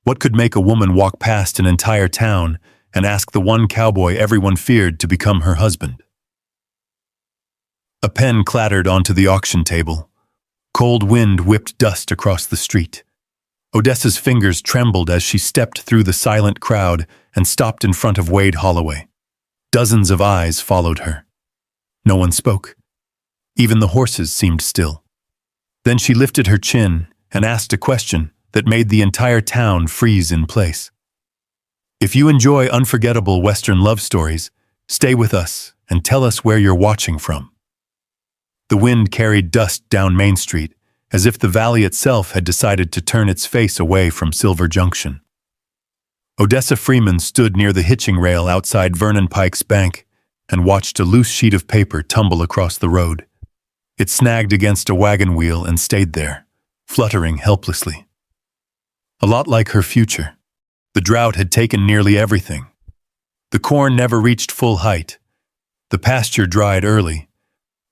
What could make a woman walk past an entire town and ask the one cowboy everyone feared to become her husband? A pen clattered onto the auction table. Cold wind whipped dust across the street. Odessa's fingers trembled as she stepped through the silent crowd and stopped in front of Wade Holloway. Dozens of eyes followed her. No one spoke. Even the horses seemed still. Then she lifted her chin and asked a question that made the entire town freeze in place. If you enjoy unforgettable Western love stories, stay with us and tell us where you're watching from. The wind carried dust down Main Street, as if the valley itself had decided to turn its face away from Silver Junction. Odessa Freeman stood near the hitching rail outside Vernon Pike's bank and watched a loose sheet of paper tumble across the road. It snagged against a wagon wheel and stayed there, fluttering helplessly. A lot like her future. The drought had taken nearly everything. The corn never reached full height. The pasture dried early.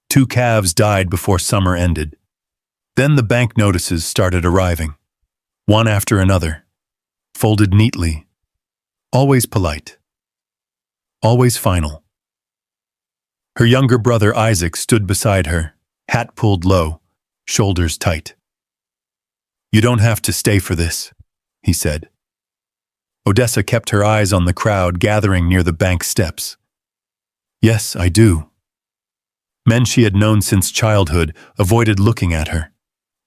2 calves died before summer ended. Then the bank notices started arriving, one after another, folded neatly, always polite, always final. Her younger brother Isaac stood beside her, hat pulled low, shoulders tight. "You don't have to stay for this," he said. Odessa kept her eyes on the crowd gathering near the bank steps. "Yes, I do." Men she had known since childhood avoided looking at her.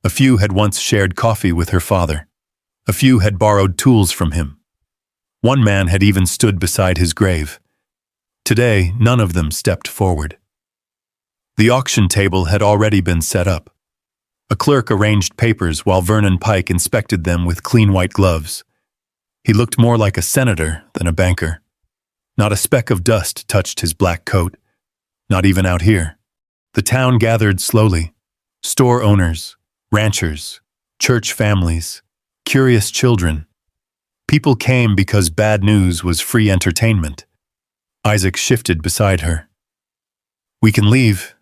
A few had once shared coffee with her father. A few had borrowed tools from him. One man had even stood beside his grave. Today, none of them stepped forward. The auction table had already been set up. A clerk arranged papers while Vernon Pike inspected them with clean white gloves. He looked more like a senator than a banker. Not a speck of dust touched his black coat, not even out here. The town gathered slowly. Store owners, ranchers, church families, curious children. People came because bad news was free entertainment. Isaac shifted beside her. "We can leave.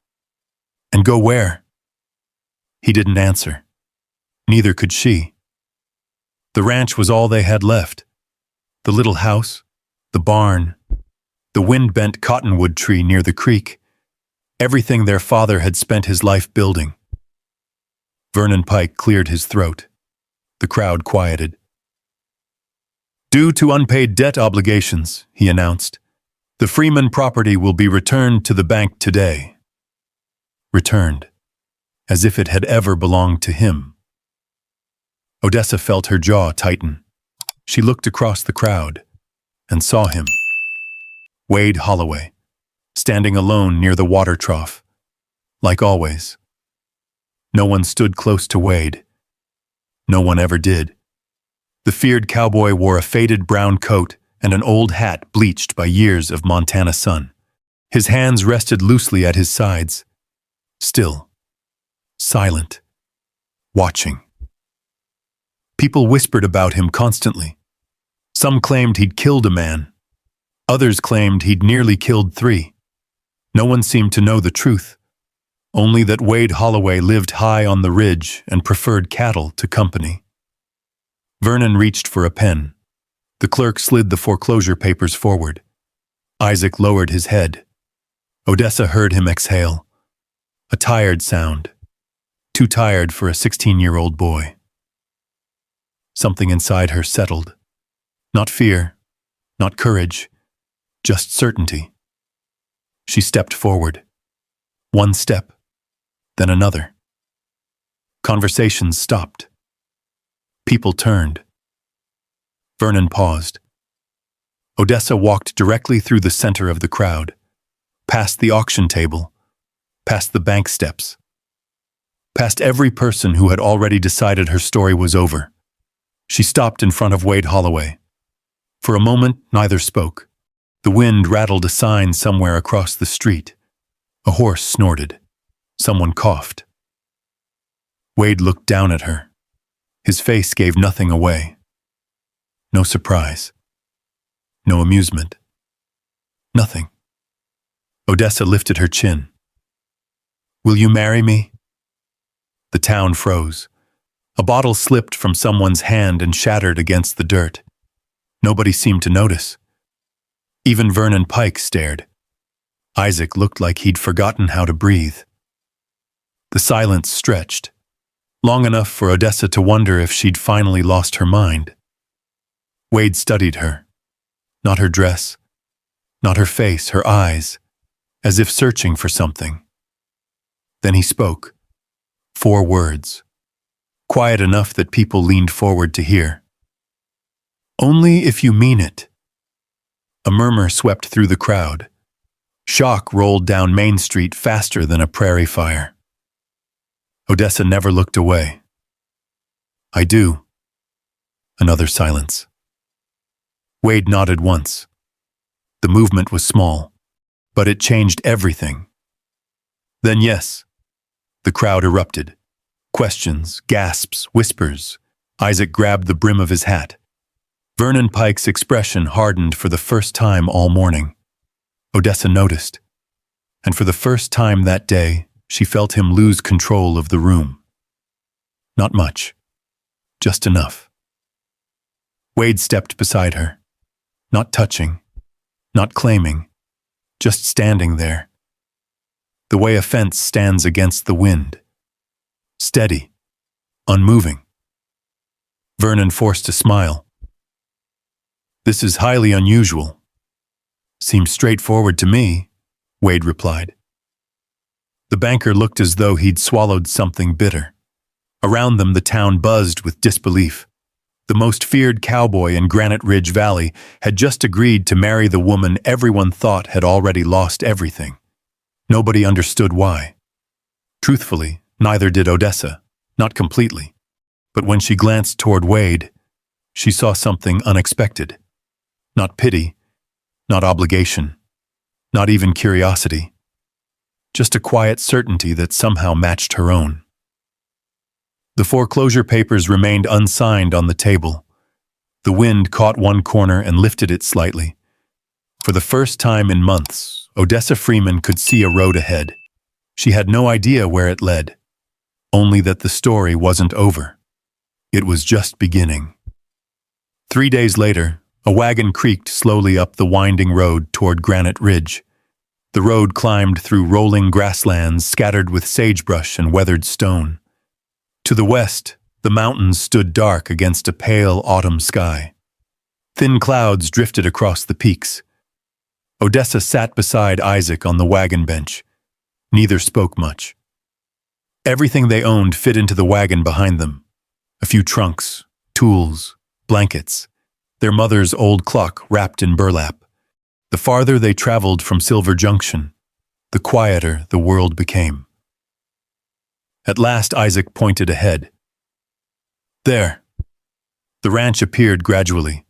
And go where?" He didn't answer. Neither could she. The ranch was all they had left. The little house, the barn, the wind-bent cottonwood tree near the creek. Everything their father had spent his life building. Vernon Pike cleared his throat. The crowd quieted. "Due to unpaid debt obligations," he announced, "the Freeman property will be returned to the bank today." Returned, as if it had ever belonged to him. Odessa felt her jaw tighten. She looked across the crowd and saw him. Wade Holloway, standing alone near the water trough, like always. No one stood close to Wade. No one ever did. The feared cowboy wore a faded brown coat and an old hat bleached by years of Montana sun. His hands rested loosely at his sides. Still, silent, watching. People whispered about him constantly. Some claimed he'd killed a man. Others claimed he'd nearly killed 3. No one seemed to know the truth, only that Wade Holloway lived high on the ridge and preferred cattle to company. Vernon reached for a pen. The clerk slid the foreclosure papers forward. Isaac lowered his head. Odessa heard him exhale. A tired sound. Too tired for a 16-year-old boy. Something inside her settled. Not fear, not courage, just certainty. She stepped forward. One step, then another. Conversations stopped. People turned. Vernon paused. Odessa walked directly through the center of the crowd, past the auction table, past the bank steps, past every person who had already decided her story was over. She stopped in front of Wade Holloway. For a moment, neither spoke. The wind rattled a sign somewhere across the street. A horse snorted. Someone coughed. Wade looked down at her. His face gave nothing away. No surprise. No amusement. Nothing. Odessa lifted her chin. "Will you marry me?" The town froze. A bottle slipped from someone's hand and shattered against the dirt. Nobody seemed to notice. Even Vernon Pike stared. Isaac looked like he'd forgotten how to breathe. The silence stretched, long enough for Odessa to wonder if she'd finally lost her mind. Wade studied her. Not her dress, not her face, her eyes, as if searching for something. Then he spoke. 4 words. Quiet enough that people leaned forward to hear. "Only if you mean it." A murmur swept through the crowd. Shock rolled down Main Street faster than a prairie fire. Odessa never looked away. "I do." Another silence. Wade nodded once. The movement was small, but it changed everything. Then yes. The crowd erupted. Questions, gasps, whispers. Isaac grabbed the brim of his hat. Vernon Pike's expression hardened for the first time all morning. Odessa noticed. And for the first time that day, she felt him lose control of the room. Not much. Just enough. Wade stepped beside her. Not touching. Not claiming. Just standing there. The way a fence stands against the wind. Steady. Unmoving. Vernon forced a smile. "This is highly unusual." "Seems straightforward to me," Wade replied. The banker looked as though he'd swallowed something bitter. Around them, the town buzzed with disbelief. The most feared cowboy in Granite Ridge Valley had just agreed to marry the woman everyone thought had already lost everything. Nobody understood why. Truthfully, neither did Odessa, not completely. But when she glanced toward Wade, she saw something unexpected. Not pity, not obligation, not even curiosity. Just a quiet certainty that somehow matched her own. The foreclosure papers remained unsigned on the table. The wind caught one corner and lifted it slightly. For the first time in months, Odessa Freeman could see a road ahead. She had no idea where it led, only that the story wasn't over. It was just beginning. 3 days later, a wagon creaked slowly up the winding road toward Granite Ridge. The road climbed through rolling grasslands scattered with sagebrush and weathered stone. To the west, the mountains stood dark against a pale autumn sky. Thin clouds drifted across the peaks. Odessa sat beside Isaac on the wagon bench. Neither spoke much. Everything they owned fit into the wagon behind them. A few trunks, tools, blankets, their mother's old clock wrapped in burlap. The farther they traveled from Silver Junction, the quieter the world became. At last Isaac pointed ahead. There. The ranch appeared gradually.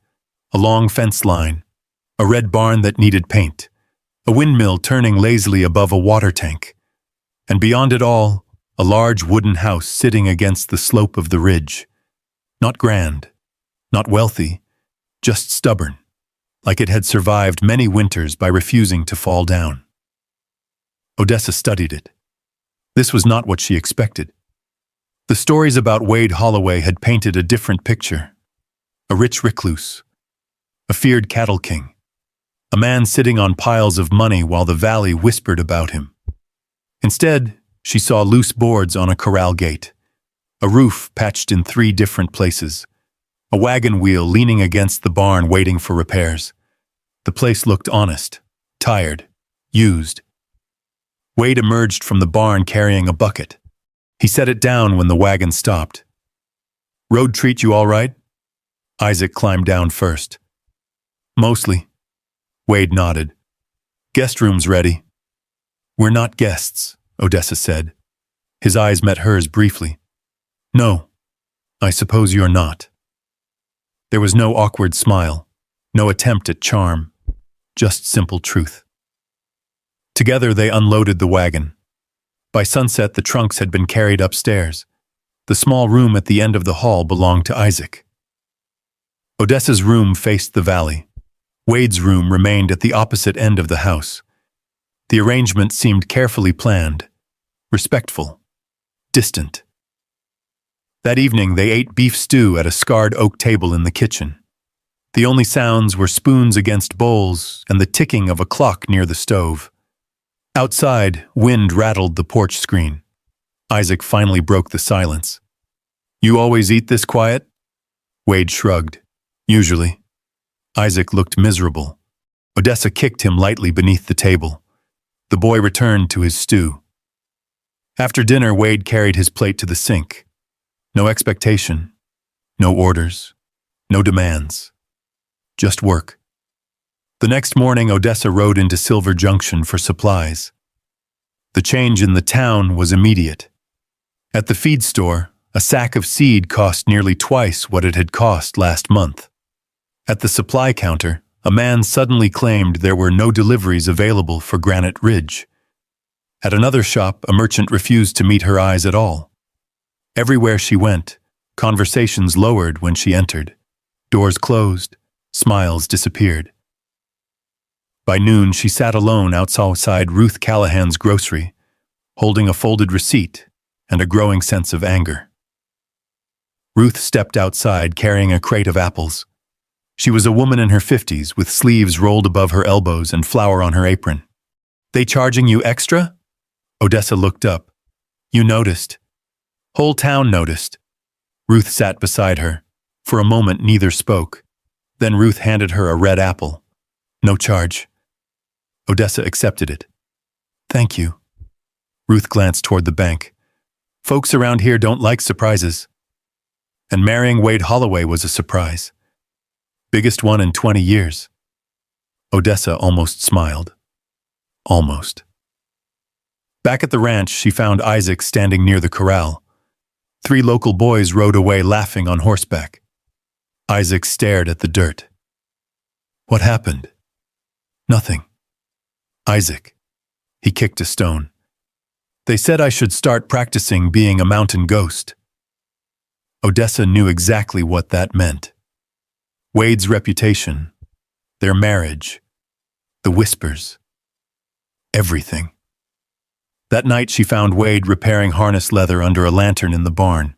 A long fence line, a red barn that needed paint, a windmill turning lazily above a water tank, and beyond it all, a large wooden house sitting against the slope of the ridge. Not grand, not wealthy, just stubborn, like it had survived many winters by refusing to fall down. Odessa studied it. This was not what she expected. The stories about Wade Holloway had painted a different picture. A rich recluse, a feared cattle king, a man sitting on piles of money while the valley whispered about him. Instead, she saw loose boards on a corral gate, a roof patched in 3 different places, a wagon wheel leaning against the barn waiting for repairs. The place looked honest, tired, used. Wade emerged from the barn carrying a bucket. He set it down when the wagon stopped. "Road treat you all right?" Isaac climbed down first. "Mostly." Wade nodded. "Guest room's ready." "We're not guests," Odessa said. His eyes met hers briefly. "No, I suppose you're not." There was no awkward smile, no attempt at charm, just simple truth. Together they unloaded the wagon. By sunset, the trunks had been carried upstairs. The small room at the end of the hall belonged to Isaac. Odessa's room faced the valley. Wade's room remained at the opposite end of the house. The arrangement seemed carefully planned, respectful, distant. That evening, they ate beef stew at a scarred oak table in the kitchen. The only sounds were spoons against bowls and the ticking of a clock near the stove. Outside, wind rattled the porch screen. Isaac finally broke the silence. "You always eat this quiet?" Wade shrugged. "Usually." Isaac looked miserable. Odessa kicked him lightly beneath the table. The boy returned to his stew. After dinner, Wade carried his plate to the sink. No expectation, no orders, no demands. Just work. The next morning, Odessa rode into Silver Junction for supplies. The change in the town was immediate. At the feed store, a sack of seed cost nearly twice what it had cost last month. At the supply counter, a man suddenly claimed there were no deliveries available for Granite Ridge. At another shop, a merchant refused to meet her eyes at all. Everywhere she went, conversations lowered when she entered. Doors closed, smiles disappeared. By noon, she sat alone outside Ruth Callahan's grocery, holding a folded receipt and a growing sense of anger. Ruth stepped outside carrying a crate of apples. She was a woman in her 50s with sleeves rolled above her elbows and flour on her apron. "They charging you extra?" Odessa looked up. "You noticed." "Whole town noticed." Ruth sat beside her. For a moment, neither spoke. Then Ruth handed her a red apple. "No charge." Odessa accepted it. "Thank you." Ruth glanced toward the bank. "Folks around here don't like surprises." And marrying Wade Holloway was a surprise. Biggest one in 20 years. Odessa almost smiled. Almost. Back at the ranch, she found Isaac standing near the corral. 3 local boys rode away laughing on horseback. Isaac stared at the dirt. "What happened?" "Nothing." "Isaac." He kicked a stone. "They said I should start practicing being a mountain ghost." Odessa knew exactly what that meant. Wade's reputation, their marriage, the whispers, everything. That night she found Wade repairing harness leather under a lantern in the barn.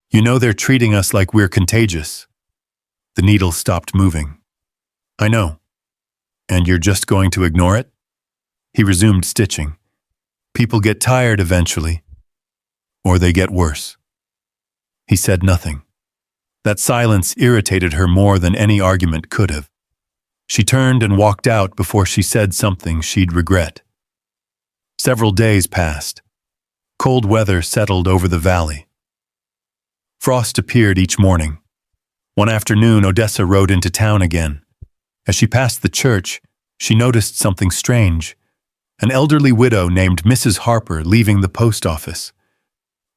"You know they're treating us like we're contagious." The needle stopped moving. "I know. And you're just going to ignore it?" He resumed stitching. "People get tired eventually. Or they get worse." He said nothing. That silence irritated her more than any argument could have. She turned and walked out before she said something she'd regret. Several days passed. Cold weather settled over the valley. Frost appeared each morning. One afternoon, Odessa rode into town again. As she passed the church, she noticed something strange. An elderly widow named Mrs. Harper leaving the post office.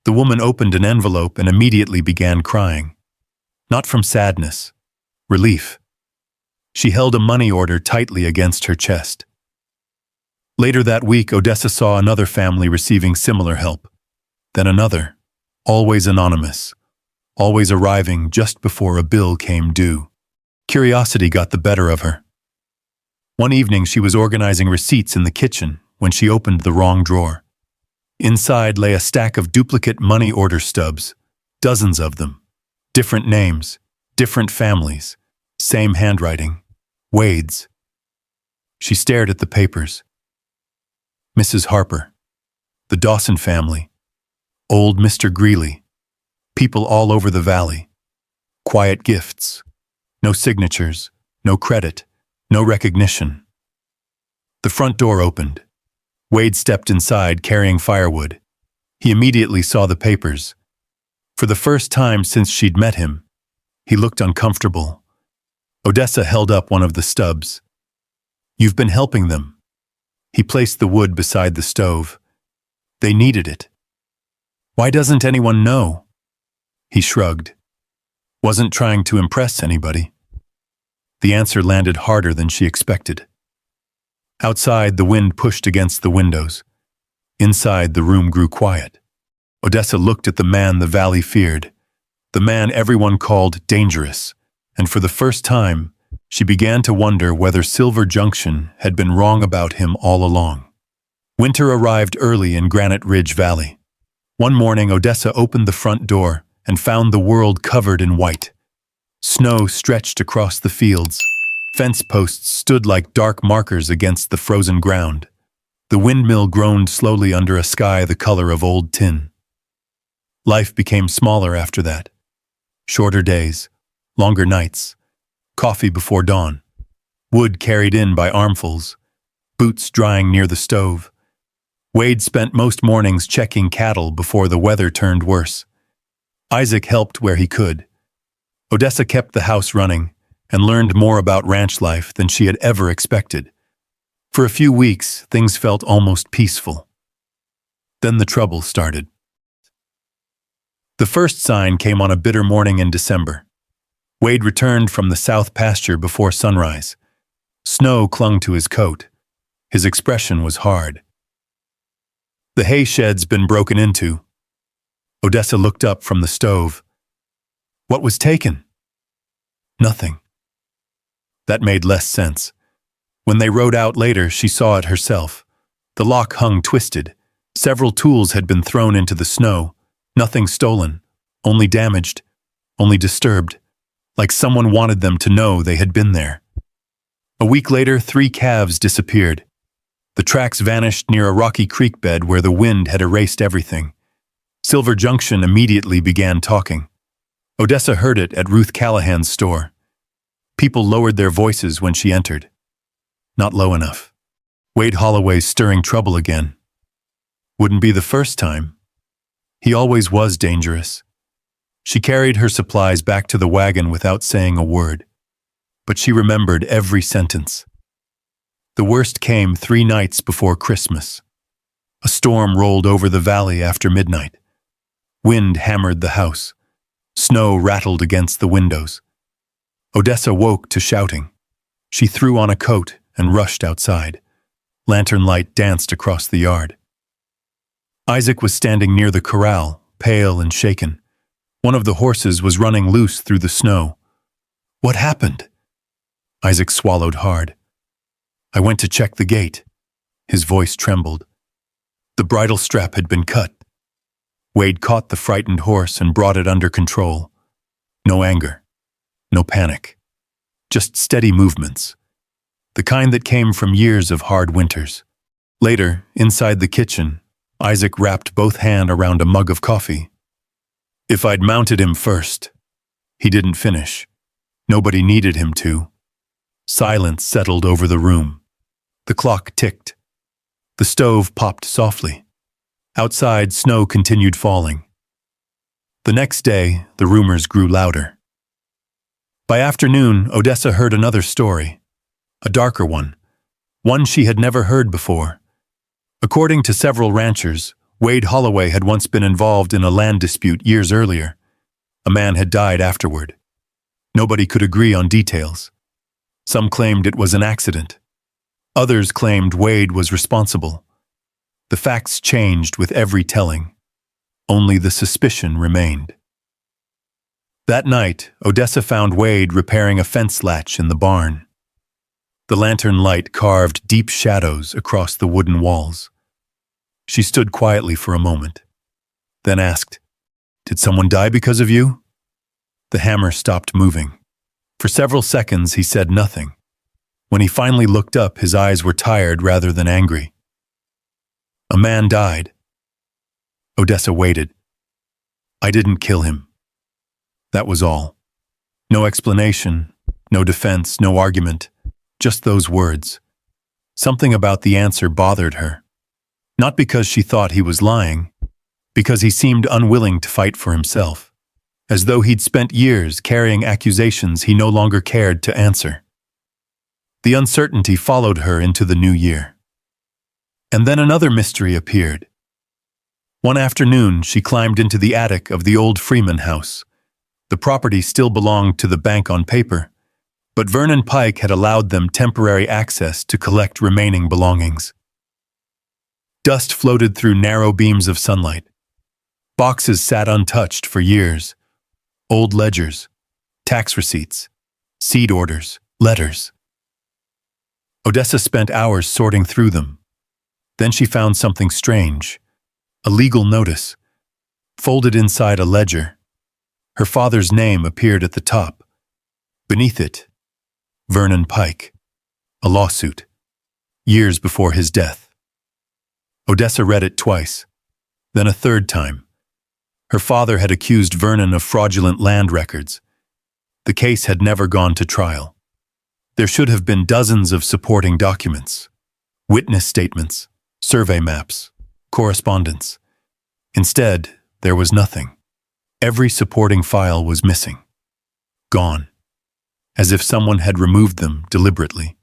The woman opened an envelope and immediately began crying. Not from sadness, relief. She held a money order tightly against her chest. Later that week, Odessa saw another family receiving similar help. Then another, always anonymous, always arriving just before a bill came due. Curiosity got the better of her. One evening, she was organizing receipts in the kitchen when she opened the wrong drawer. Inside lay a stack of duplicate money order stubs, dozens of them. Different names, different families, same handwriting, Wade's. She stared at the papers. Mrs. Harper, the Dawson family, old Mr. Greeley, people all over the valley, quiet gifts, no signatures, no credit, no recognition. The front door opened. Wade stepped inside carrying firewood. He immediately saw the papers. For the first time since she'd met him, he looked uncomfortable. Odessa held up one of the stubs. "You've been helping them." He placed the wood beside the stove. "They needed it." "Why doesn't anyone know?" He shrugged. Wasn't trying to impress anybody. The answer landed harder than she expected. Outside, the wind pushed against the windows. Inside, the room grew quiet. Odessa looked at the man the valley feared, the man everyone called dangerous, and for the first time, she began to wonder whether Silver Junction had been wrong about him all along. Winter arrived early in Granite Ridge Valley. One morning, Odessa opened the front door and found the world covered in white. Snow stretched across the fields. Fence posts stood like dark markers against the frozen ground. The windmill groaned slowly under a sky the color of old tin. Life became smaller after that. Shorter days, longer nights, coffee before dawn, wood carried in by armfuls, boots drying near the stove. Wade spent most mornings checking cattle before the weather turned worse. Isaac helped where he could. Odessa kept the house running and learned more about ranch life than she had ever expected. For a few weeks, things felt almost peaceful. Then the trouble started. The first sign came on a bitter morning in December. Wade returned from the south pasture before sunrise. Snow clung to his coat. His expression was hard. "The hay shed's been broken into." Odessa looked up from the stove. "What was taken?" "Nothing." That made less sense. When they rode out later, she saw it herself. The lock hung twisted. Several tools had been thrown into the snow. Nothing stolen, only damaged, only disturbed, like someone wanted them to know they had been there. A week later, 3 calves disappeared. The tracks vanished near a rocky creek bed where the wind had erased everything. Silver Junction immediately began talking. Odessa heard it at Ruth Callahan's store. People lowered their voices when she entered. Not low enough. Wade Holloway's stirring trouble again. Wouldn't be the first time. He always was dangerous. She carried her supplies back to the wagon without saying a word. But she remembered every sentence. The worst came 3 nights before Christmas. A storm rolled over the valley after midnight. Wind hammered the house. Snow rattled against the windows. Odessa woke to shouting. She threw on a coat and rushed outside. Lantern light danced across the yard. Isaac was standing near the corral, pale and shaken. One of the horses was running loose through the snow. "What happened?" Isaac swallowed hard. "I went to check the gate." His voice trembled. The bridle strap had been cut. Wade caught the frightened horse and brought it under control. No anger. No panic. Just steady movements. The kind that came from years of hard winters. Later, inside the kitchen, Isaac wrapped both hands around a mug of coffee. "If I'd mounted him first." He didn't finish. Nobody needed him to. Silence settled over the room. The clock ticked. The stove popped softly. Outside, snow continued falling. The next day, the rumors grew louder. By afternoon, Odessa heard another story. A darker one. One she had never heard before. According to several ranchers, Wade Holloway had once been involved in a land dispute years earlier. A man had died afterward. Nobody could agree on details. Some claimed it was an accident. Others claimed Wade was responsible. The facts changed with every telling. Only the suspicion remained. That night, Odessa found Wade repairing a fence latch in the barn. The lantern light carved deep shadows across the wooden walls. She stood quietly for a moment, then asked, "Did someone die because of you?" The hammer stopped moving. For several seconds, he said nothing. When he finally looked up, his eyes were tired rather than angry. "A man died." Odessa waited. "I didn't kill him." That was all. No explanation, no defense, no argument. Just those words. Something about the answer bothered her. Not because she thought he was lying, because he seemed unwilling to fight for himself, as though he'd spent years carrying accusations he no longer cared to answer. The uncertainty followed her into the new year. And then another mystery appeared. One afternoon, she climbed into the attic of the old Freeman house. The property still belonged to the bank on paper, but Vernon Pike had allowed them temporary access to collect remaining belongings. Dust floated through narrow beams of sunlight. Boxes sat untouched for years. Old ledgers, tax receipts, seed orders, letters. Odessa spent hours sorting through them. Then she found something strange. A legal notice, folded inside a ledger. Her father's name appeared at the top. Beneath it, Vernon Pike. A lawsuit. Years before his death. Odessa read it twice, then a third time. Her father had accused Vernon of fraudulent land records. The case had never gone to trial. There should have been dozens of supporting documents. Witness statements, survey maps, correspondence. Instead, there was nothing. Every supporting file was missing. Gone. As if someone had removed them deliberately.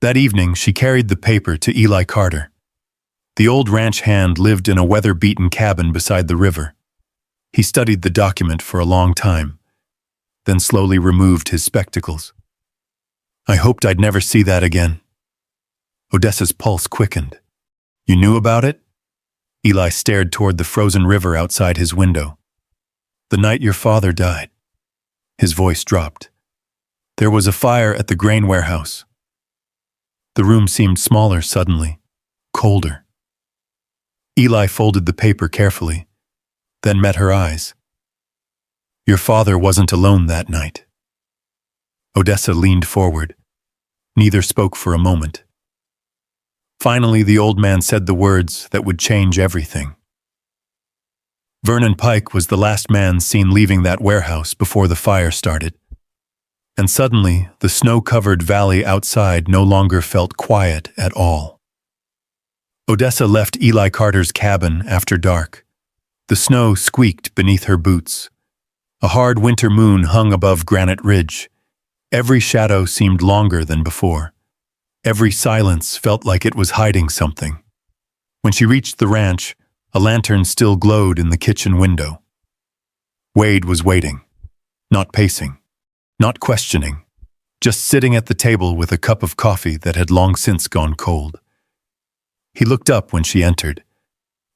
That evening, she carried the paper to Eli Carter. The old ranch hand lived in a weather-beaten cabin beside the river. He studied the document for a long time, then slowly removed his spectacles. I hoped I'd never see that again. Odessa's pulse quickened. You knew about it? Eli stared toward the frozen river outside his window. The night your father died. His voice dropped. There was a fire at the grain warehouse. The room seemed smaller suddenly, colder. Eli folded the paper carefully, then met her eyes. Your father wasn't alone that night. Odessa leaned forward. Neither spoke for a moment. Finally, the old man said the words that would change everything. Vernon Pike was the last man seen leaving that warehouse before the fire started. And suddenly, the snow-covered valley outside no longer felt quiet at all. Odessa left Eli Carter's cabin after dark. The snow squeaked beneath her boots. A hard winter moon hung above Granite Ridge. Every shadow seemed longer than before. Every silence felt like it was hiding something. When she reached the ranch, a lantern still glowed in the kitchen window. Wade was waiting, not pacing, not questioning, just sitting at the table with a cup of coffee that had long since gone cold. He looked up when she entered.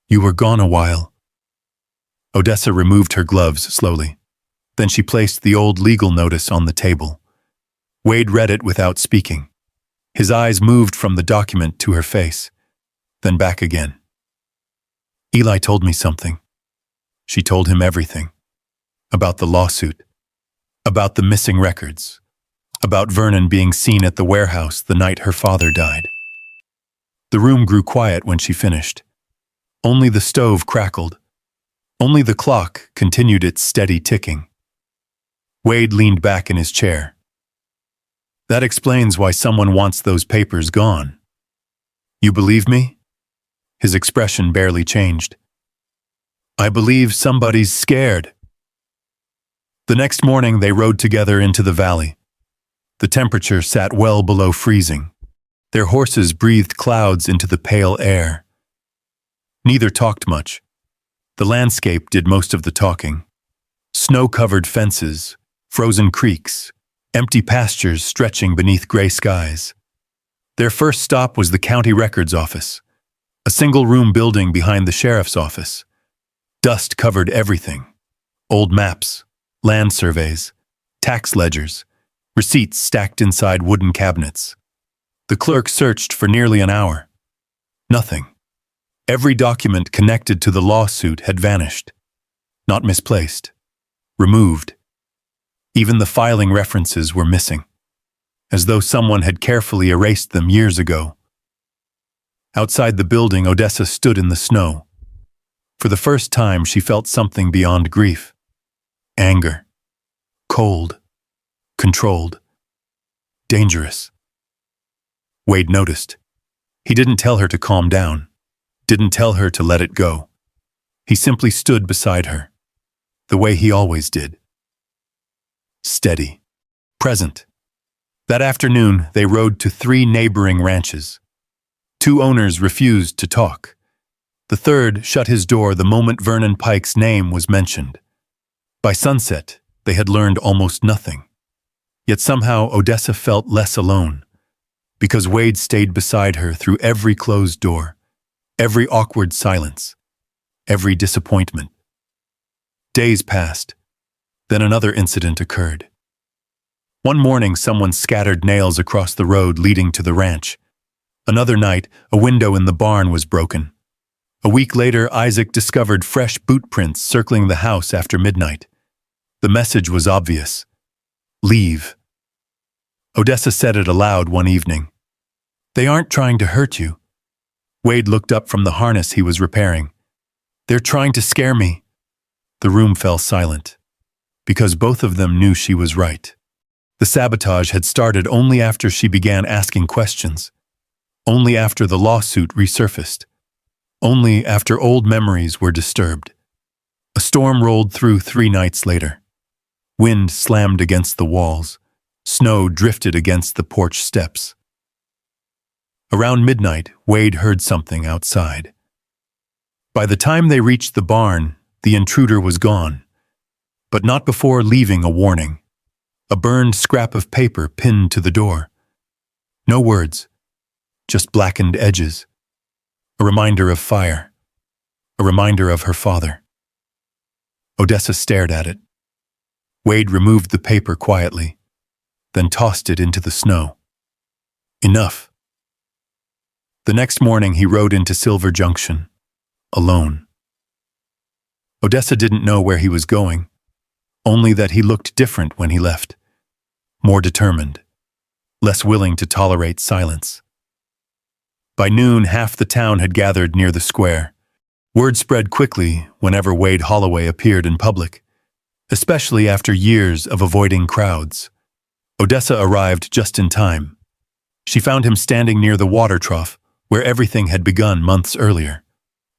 You were gone a while. Odessa removed her gloves slowly. Then she placed the old legal notice on the table. Wade read it without speaking. His eyes moved from the document to her face, then back again. Eli told me something. She told him everything. About the lawsuit. About the missing records. About Vernon being seen at the warehouse the night her father died. The room grew quiet when she finished. Only the stove crackled. Only the clock continued its steady ticking. Wade leaned back in his chair. That explains why someone wants those papers gone. You believe me? His expression barely changed. I believe somebody's scared. The next morning they rode together into the valley. The temperature sat well below freezing. Their horses breathed clouds into the pale air. Neither talked much. The landscape did most of the talking. Snow-covered fences, frozen creeks, empty pastures stretching beneath gray skies. Their first stop was the county records office, a single-room building behind the sheriff's office. Dust covered everything. Old maps, land surveys, tax ledgers, receipts stacked inside wooden cabinets. The clerk searched for nearly an hour. Nothing. Every document connected to the lawsuit had vanished. Not misplaced. Removed. Even the filing references were missing, as though someone had carefully erased them years ago. Outside the building, Odessa stood in the snow. For the first time, she felt something beyond grief. Anger. Cold. Controlled. Dangerous. Wade noticed. He didn't tell her to calm down, didn't tell her to let it go. He simply stood beside her, the way he always did. Steady. Present. That afternoon, they rode to 3 neighboring ranches. 2 owners refused to talk. The third shut his door the moment Vernon Pike's name was mentioned. By sunset, they had learned almost nothing. Yet somehow Odessa felt less alone, because Wade stayed beside her through every closed door, every awkward silence, every disappointment. Days passed. Then another incident occurred. One morning, someone scattered nails across the road leading to the ranch. Another night, a window in the barn was broken. A week later, Isaac discovered fresh boot prints circling the house after midnight. The message was obvious. Leave. Odessa said it aloud one evening. They aren't trying to hurt you. Wade looked up from the harness he was repairing. They're trying to scare me. The room fell silent, because both of them knew she was right. The sabotage had started only after she began asking questions, only after the lawsuit resurfaced, only after old memories were disturbed. A storm rolled through 3 nights later. Wind slammed against the walls. Snow drifted against the porch steps. Around midnight, Wade heard something outside. By the time they reached the barn, the intruder was gone, but not before leaving a warning. A burned scrap of paper pinned to the door. No words, just blackened edges. A reminder of fire. A reminder of her father. Odessa stared at it. Wade removed the paper quietly, then tossed it into the snow. Enough. The next morning he rode into Silver Junction, alone. Odessa didn't know where he was going, only that he looked different when he left. More determined, less willing to tolerate silence. By noon, half the town had gathered near the square. Word spread quickly whenever Wade Holloway appeared in public, especially after years of avoiding crowds. Odessa arrived just in time. She found him standing near the water trough, where everything had begun months earlier.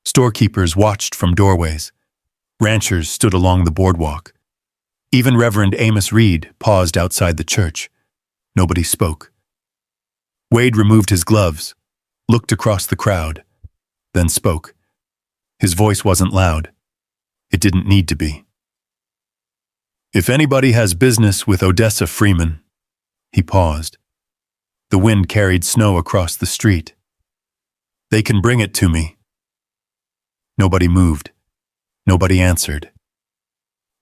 Storekeepers watched from doorways. Ranchers stood along the boardwalk. Even Reverend Amos Reed paused outside the church. Nobody spoke. Wade removed his gloves, looked across the crowd, then spoke. His voice wasn't loud. It didn't need to be. If anybody has business with Odessa Freeman, he paused. The wind carried snow across the street. They can bring it to me. Nobody moved. Nobody answered.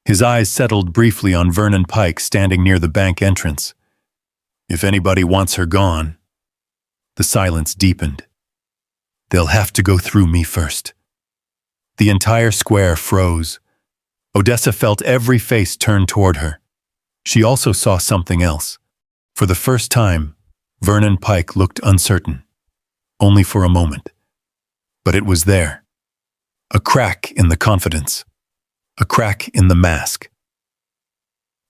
His eyes settled briefly on Vernon Pike standing near the bank entrance. If anybody wants her gone. The silence deepened. They'll have to go through me first. The entire square froze. Odessa felt every face turn toward her. She also saw something else. For the first time, Vernon Pike looked uncertain. Only for a moment. But it was there. A crack in the confidence. A crack in the mask.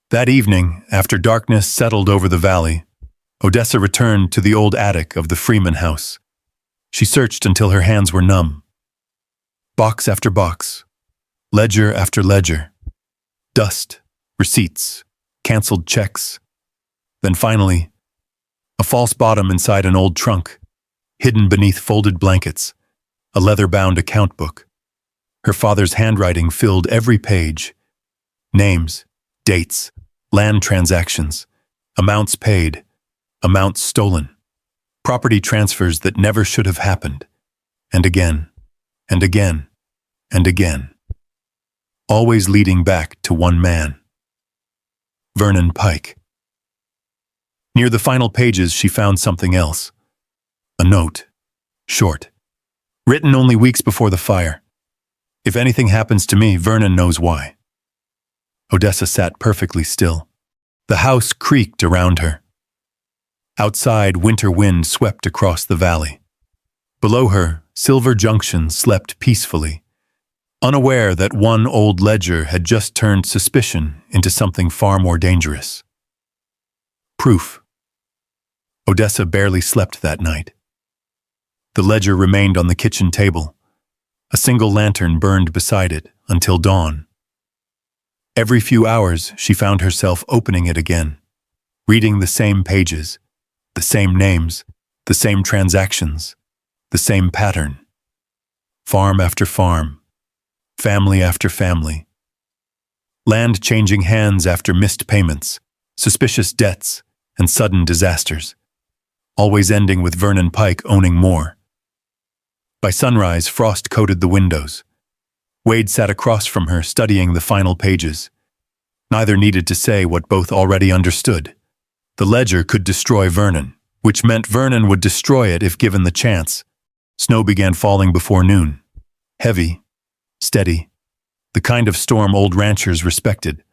That evening, after darkness settled over the valley, Odessa returned to the old attic of the Freeman house. She searched until her hands were numb. Box after box, ledger after ledger, dust, receipts, canceled checks. Then finally, a false bottom inside an old trunk, hidden beneath folded blankets, a leather-bound account book. Her father's handwriting filled every page. Names, dates, land transactions, amounts paid, amounts stolen, property transfers that never should have happened, and again, and again, and again. Always leading back to one man. Vernon Pike. Near the final pages, she found something else. A note. Short. Written only weeks before the fire. If anything happens to me, Vernon knows why. Odessa sat perfectly still. The house creaked around her. Outside, winter wind swept across the valley. Below her, Silver Junction slept peacefully, unaware that one old ledger had just turned suspicion into something far more dangerous. Proof. Odessa barely slept that night. The ledger remained on the kitchen table. A single lantern burned beside it until dawn. Every few hours, she found herself opening it again, reading the same pages, the same names, the same transactions, the same pattern. Farm after farm, family after family. Land changing hands after missed payments, suspicious debts, and sudden disasters. Always ending with Vernon Pike owning more. By sunrise, frost coated the windows. Wade sat across from her, studying the final pages. Neither needed to say what both already understood. The ledger could destroy Vernon, which meant Vernon would destroy it if given the chance. Snow began falling before noon. Heavy, steady, the kind of storm old ranchers respected,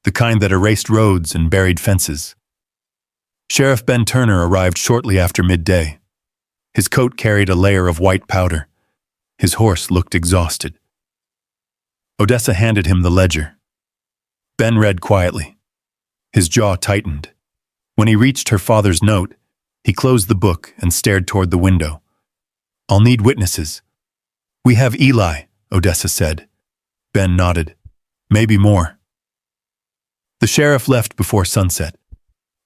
the kind that erased roads and buried fences. Sheriff Ben Turner arrived shortly after midday. His coat carried a layer of white powder. His horse looked exhausted. Odessa handed him the ledger. Ben read quietly. His jaw tightened. When he reached her father's note, he closed the book and stared toward the window. "I'll need witnesses." "We have Eli," Odessa said. Ben nodded. "Maybe more." The sheriff left before sunset.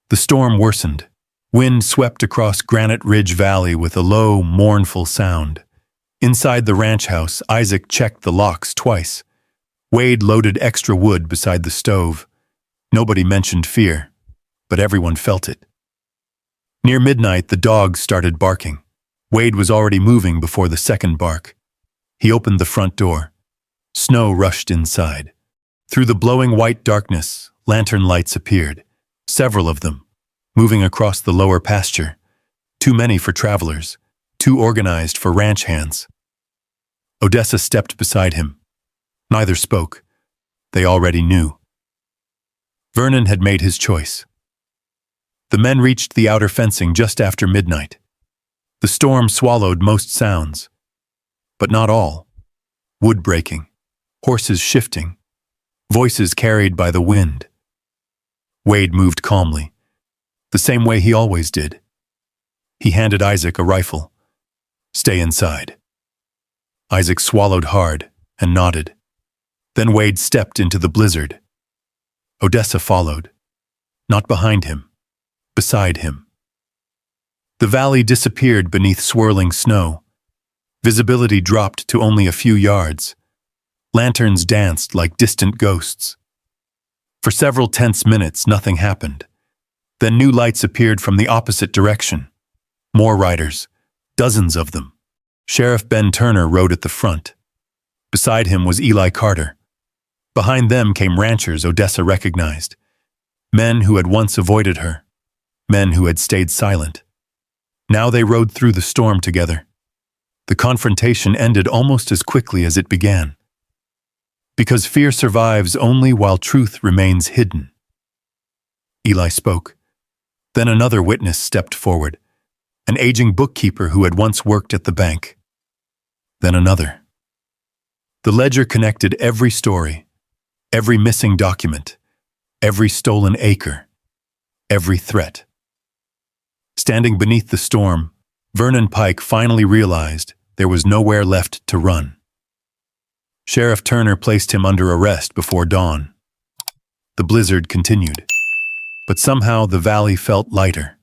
The storm worsened. Wind swept across Granite Ridge Valley with a low, mournful sound. Inside the ranch house, Isaac checked the locks twice. Wade loaded extra wood beside the stove. Nobody mentioned fear, but everyone felt it. Near midnight, the dogs started barking. Wade was already moving before the second bark. He opened the front door. Snow rushed inside. Through the blowing white darkness, lantern lights appeared, several of them, moving across the lower pasture. Too many for travelers, too organized for ranch hands. Odessa stepped beside him. Neither spoke. They already knew. Vernon had made his choice. The men reached the outer fencing just after midnight. The storm swallowed most sounds, but not all. Wood breaking, horses shifting, voices carried by the wind. Wade moved calmly, the same way he always did. He handed Isaac a rifle. "Stay inside." Isaac swallowed hard and nodded. Then Wade stepped into the blizzard. Odessa followed, not behind him, beside him. The valley disappeared beneath swirling snow. Visibility dropped to only a few yards. Lanterns danced like distant ghosts. For several tense minutes, nothing happened. Then new lights appeared from the opposite direction. More riders, dozens of them. Sheriff Ben Turner rode at the front. Beside him was Eli Carter. Behind them came ranchers Odessa recognized. Men who had once avoided her. Men who had stayed silent. Now they rode through the storm together. The confrontation ended almost as quickly as it began. Because fear survives only while truth remains hidden. Eli spoke. Then another witness stepped forward, an aging bookkeeper who had once worked at the bank. Then another. The ledger connected every story, every missing document, every stolen acre, every threat. Standing beneath the storm, Vernon Pike finally realized there was nowhere left to run. Sheriff Turner placed him under arrest before dawn. The blizzard continued, but somehow the valley felt lighter.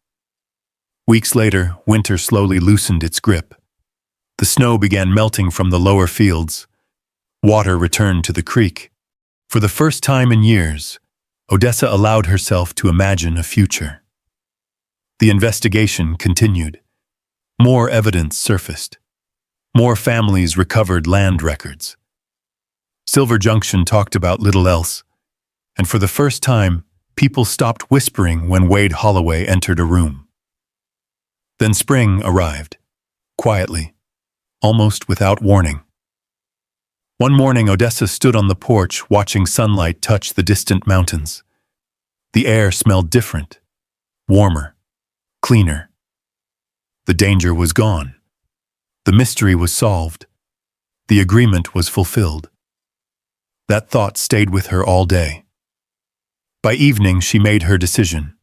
Weeks later, winter slowly loosened its grip. The snow began melting from the lower fields. Water returned to the creek. For the first time in years, Odessa allowed herself to imagine a future. The investigation continued. More evidence surfaced. More families recovered land records. Silver Junction talked about little else, and for the first time, people stopped whispering when Wade Holloway entered a room. Then spring arrived, quietly, almost without warning. One morning, Odessa stood on the porch watching sunlight touch the distant mountains. The air smelled different, warmer, cleaner. The danger was gone. The mystery was solved. The agreement was fulfilled. That thought stayed with her all day. By evening, she made her decision.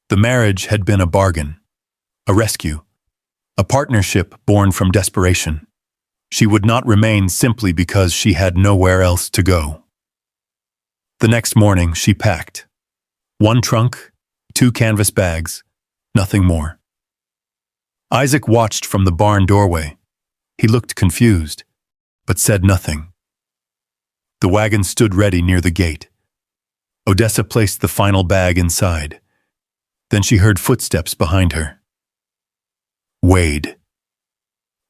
The marriage had been a bargain, a rescue, a partnership born from desperation. She would not remain simply because she had nowhere else to go. The next morning, she packed. 1 trunk, 2 canvas bags, nothing more. Isaac watched from the barn doorway. He looked confused, but said nothing. The wagon stood ready near the gate. Odessa placed the final bag inside. Then she heard footsteps behind her. Wade.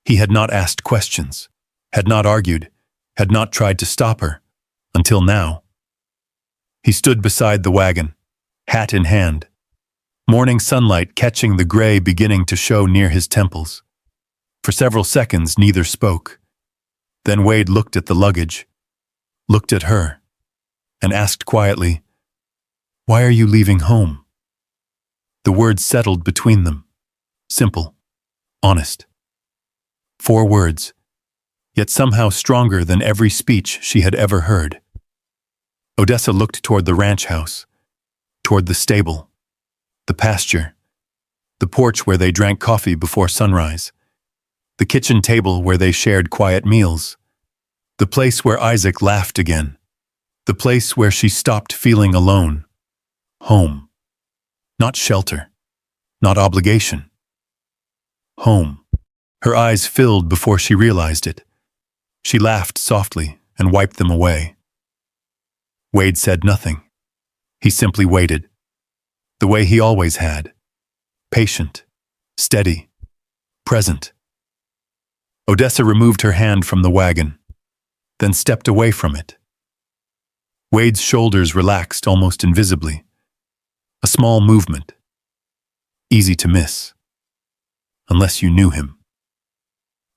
He had not asked questions, had not argued, had not tried to stop her, until now. He stood beside the wagon, hat in hand, morning sunlight catching the gray beginning to show near his temples. For several seconds, neither spoke. Then Wade looked at the luggage, looked at her, and asked quietly, "Why are you leaving home?" The words settled between them. Simple, honest. 4 words, yet somehow stronger than every speech she had ever heard. Odessa looked toward the ranch house, toward the stable, the pasture, the porch where they drank coffee before sunrise, the kitchen table where they shared quiet meals, the place where Isaac laughed again, the place where she stopped feeling alone. Home. Not shelter, not obligation. Home. Her eyes filled before she realized it. She laughed softly and wiped them away. Wade said nothing. He simply waited, the way he always had. Patient, steady, present. Odessa removed her hand from the wagon, then stepped away from it. Wade's shoulders relaxed almost invisibly. A small movement. Easy to miss. Unless you knew him.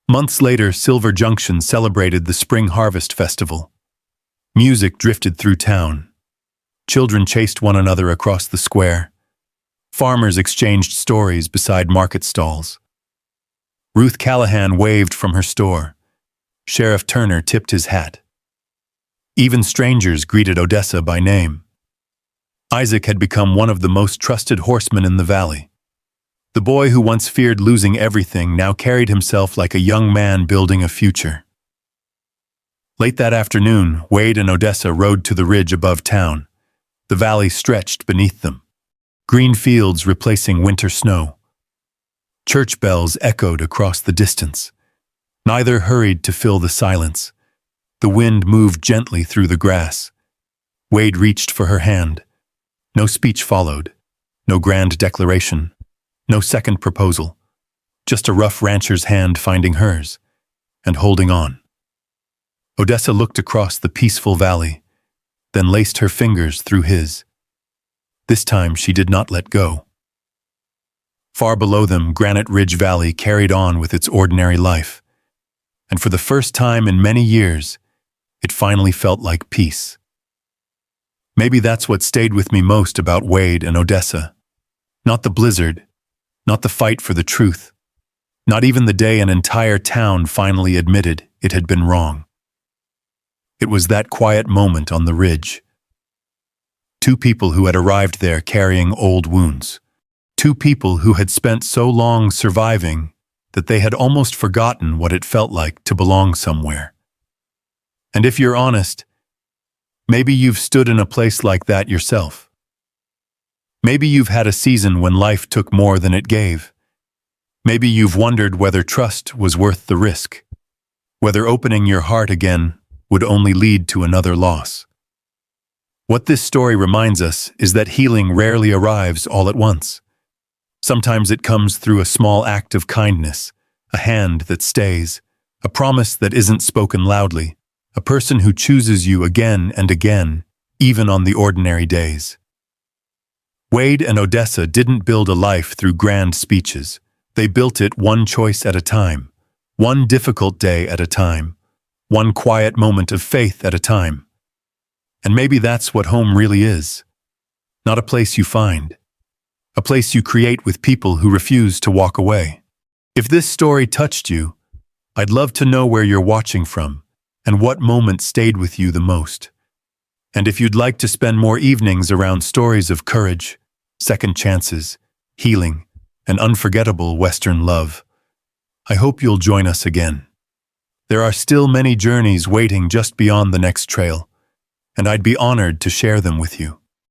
Months later, Silver Junction celebrated the Spring Harvest Festival. Music drifted through town. Children chased one another across the square. Farmers exchanged stories beside market stalls. Ruth Callahan waved from her store. Sheriff Turner tipped his hat. Even strangers greeted Odessa by name. Isaac had become one of the most trusted horsemen in the valley. The boy who once feared losing everything now carried himself like a young man building a future. Late that afternoon, Wade and Odessa rode to the ridge above town. The valley stretched beneath them. Green fields replacing winter snow. Church bells echoed across the distance. Neither hurried to fill the silence. The wind moved gently through the grass. Wade reached for her hand. No speech followed. No grand declaration. No second proposal. Just a rough rancher's hand finding hers and holding on. Odessa looked across the peaceful valley, then laced her fingers through his. This time she did not let go. Far below them, Granite Ridge Valley carried on with its ordinary life. And for the first time in many years, it finally felt like peace. Maybe that's what stayed with me most about Wade and Odessa. Not the blizzard, not the fight for the truth, not even the day an entire town finally admitted it had been wrong. It was that quiet moment on the ridge. 2 people who had arrived there carrying old wounds. 2 people who had spent so long surviving that they had almost forgotten what it felt like to belong somewhere. And if you're honest, maybe you've stood in a place like that yourself. Maybe you've had a season when life took more than it gave. Maybe you've wondered whether trust was worth the risk, whether opening your heart again would only lead to another loss. What this story reminds us is that healing rarely arrives all at once. Sometimes it comes through a small act of kindness, a hand that stays, a promise that isn't spoken loudly, a person who chooses you again and again, even on the ordinary days. Wade and Odessa didn't build a life through grand speeches. They built it one choice at a time, one difficult day at a time, one quiet moment of faith at a time. And maybe that's what home really is. Not a place you find, a place you create with people who refuse to walk away. If this story touched you, I'd love to know where you're watching from and what moment stayed with you the most. And if you'd like to spend more evenings around stories of courage, second chances, healing, and unforgettable Western love, I hope you'll join us again. There are still many journeys waiting just beyond the next trail, and I'd be honored to share them with you.